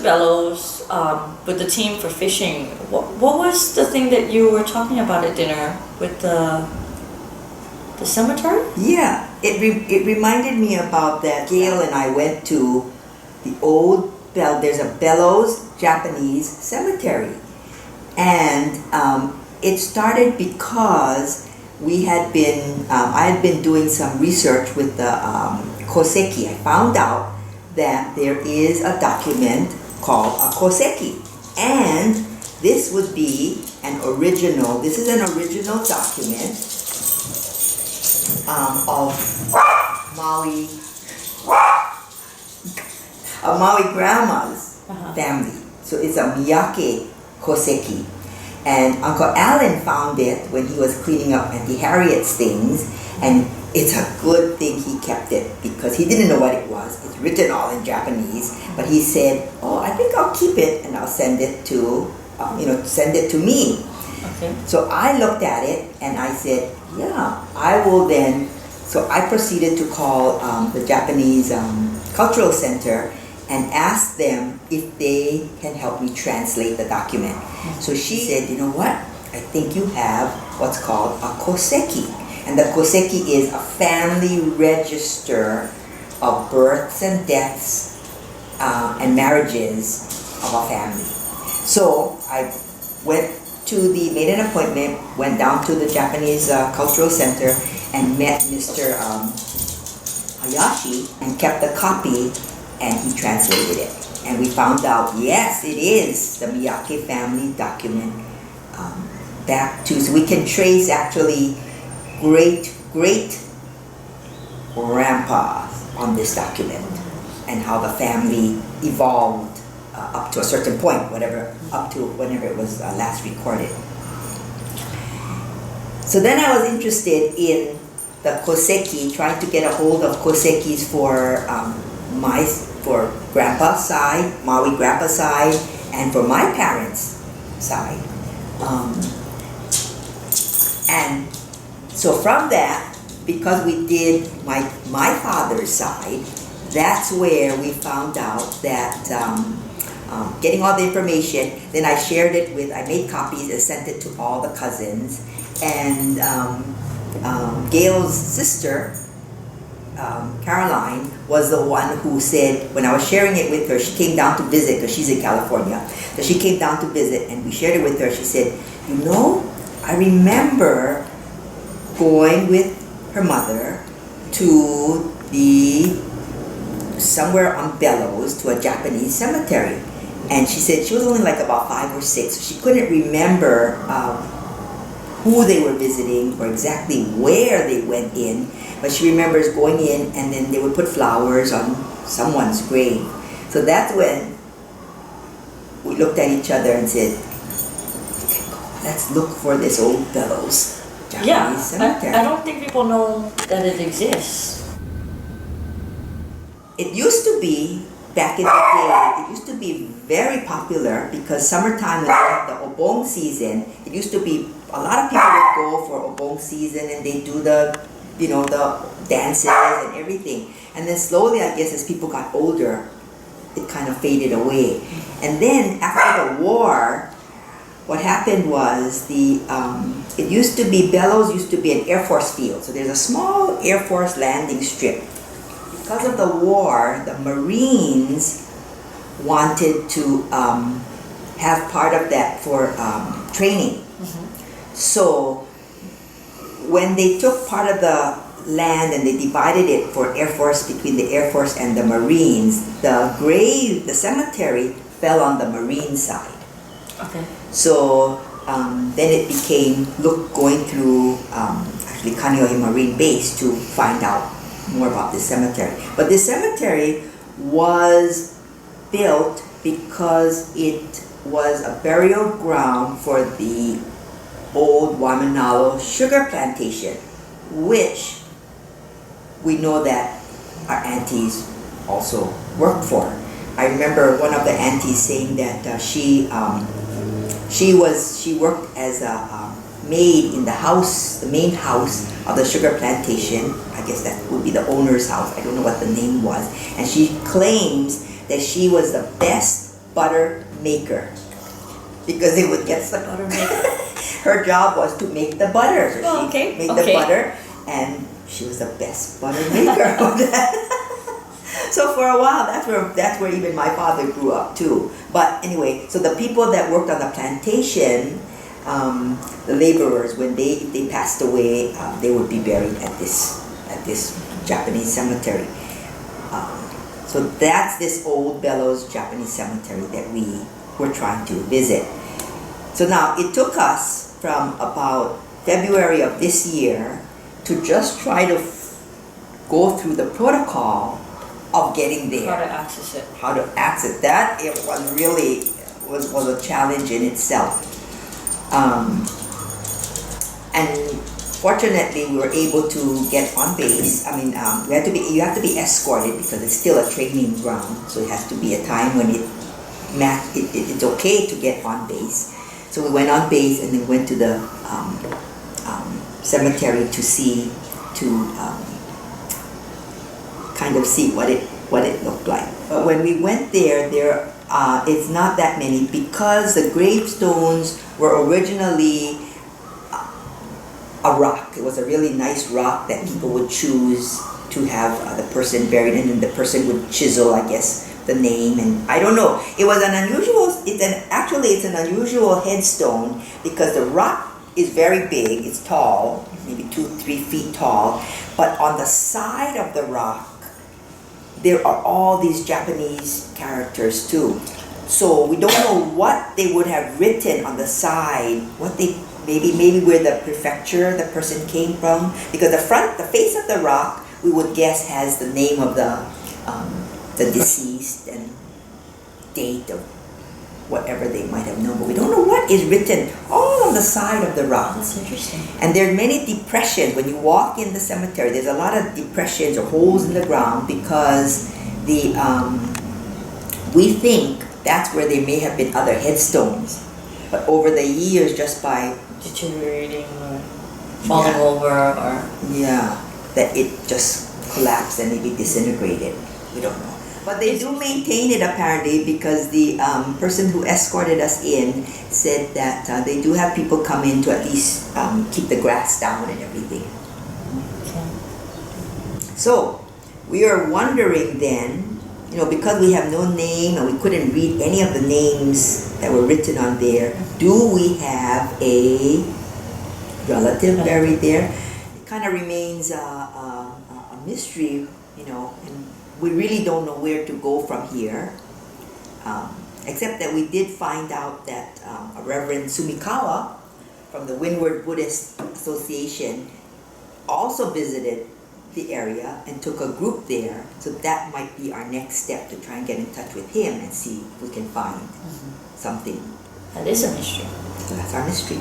to Bellows with the team for fishing. What was the thing that you were talking about at dinner with the cemetery? Yeah, it reminded me about that. Gail and I went to the old there's a Bellows Japanese cemetery, and it started because we had been I had been doing some research with the koseki. I found out that there is a document called a koseki, and this would be an original. This is an original document of Maui grandma's family. So it's a Miyake koseki. And Uncle Alan found it when he was cleaning up Auntie Harriet's things, and it's a good thing he kept it because he didn't know what it was. It's written all in Japanese, but he said, "Oh, I think I'll keep it and I'll send it to, send it to me." Okay. So I looked at it and I said, "Yeah, I will then." So I proceeded to call the Japanese Cultural Center and ask them if they can help me translate the document. So she said, "You know what? I think you have what's called a koseki." And the koseki is a family register of births and deaths and marriages of a family. So I made an appointment, went down to the Japanese Cultural Center and met Mr. Hayashi and kept a copy, and he translated it. And we found out, yes, it is the Miyake family document back to, so we can trace actually great grandpas on this document and how the family evolved up to a certain point, up to whenever it was last recorded. So then I was interested in the koseki, trying to get a hold of kosekis for grandpa's side, Maui grandpa's side, and for my parents' side. And so from that, because we did my father's side, that's where we found out that getting all the information, then I shared it I made copies and sent it to all the cousins. And Gail's sister, Caroline, was the one who said, when I was sharing it with her, she came down to visit because she's in California. So she came down to visit and we shared it with her. She said, I remember going with her mother to somewhere on Bellows to a Japanese cemetery. And she said she was only like about 5 or 6, so she couldn't remember who they were visiting or exactly where they went in, but she remembers going in and then they would put flowers on someone's grave. So that's when we looked at each other and said, let's look for this old Bellows Japanese cemetery. I don't think people know that it exists. It used to be, back in the day, it used to be very popular because summertime when they had the obong season, it used to be, a lot of people would go for obong season and they do the dances and everything. And then slowly, I guess, as people got older, it kind of faded away. And then after the war, what happened was it used to be, Bellows used to be an Air Force field. So there's a small Air Force landing strip. Because of the war, the Marines wanted to have part of that for training. Mm-hmm. So when they took part of the land and they divided it for Air Force, between the Air Force and the Marines, the cemetery fell on the Marine side. Okay. So then it became going through actually Kaneohe Marine Base to find out more about this cemetery. But this cemetery was built because it was a burial ground for the old Waimanalo sugar plantation, which we know that our aunties also worked for. I remember one of the aunties saying that she worked as a maid in the house, the main house of the sugar plantation. I guess that would be the owner's house. I don't know what the name was. And she claims that she was the best butter maker because they would get some Butter maker. Her job was to make the butter. So Oh, she okay, made okay. the butter, and she was the best butter maker of that. So for a while, that's where even my father grew up too. But anyway, so the people that worked on the plantation, the laborers, when if they passed away, they would be buried at this Japanese cemetery. So that's this old Bellows Japanese cemetery that we were trying to visit. So now it took us from about February of this year to just try to go through the protocol of getting there. How to access it. How to access that, it was really was a challenge in itself. And fortunately, we were able to get on base. I mean, you have to be escorted because it's still a training ground. So it has to be a time when it's okay to get on base. So we went on base and then went to the cemetery to kind of see what it looked like. But when we went there it's not that many because the gravestones were originally a rock. It was a really nice rock that people would choose to have the person buried in, and the person would chisel, I guess, the name, and I don't know. It was an unusual. It's an unusual headstone because the rock is very big. It's tall, maybe 2-3 feet tall, but on the side of the rock there are all these Japanese characters too. So we don't know what they would have written on the side. Maybe where the prefecture the person came from, because the face of the rock we would guess has the name of the deceased and date of whatever they might have known, but we don't know what is written all on the side of the rock. That's interesting. And there are many depressions. When you walk in the cemetery, there's a lot of depressions or holes in the ground because we think that's where there may have been other headstones. But over the years, just by deteriorating or falling over or that it just collapsed and maybe disintegrated. We don't know. But they do maintain it apparently because the person who escorted us in said that they do have people come in to at least keep the grass down and everything. okay. So we are wondering then, because we have no name and we couldn't read any of the names that were written on there, do we have a relative buried there? It kind of remains a mystery, and we really don't know where to go from here, except that we did find out that a Reverend Sumikawa from the Windward Buddhist Association also visited the area and took a group there. So that might be our next step, to try and get in touch with him and see if we can find something. That is a mystery. So that's our mystery.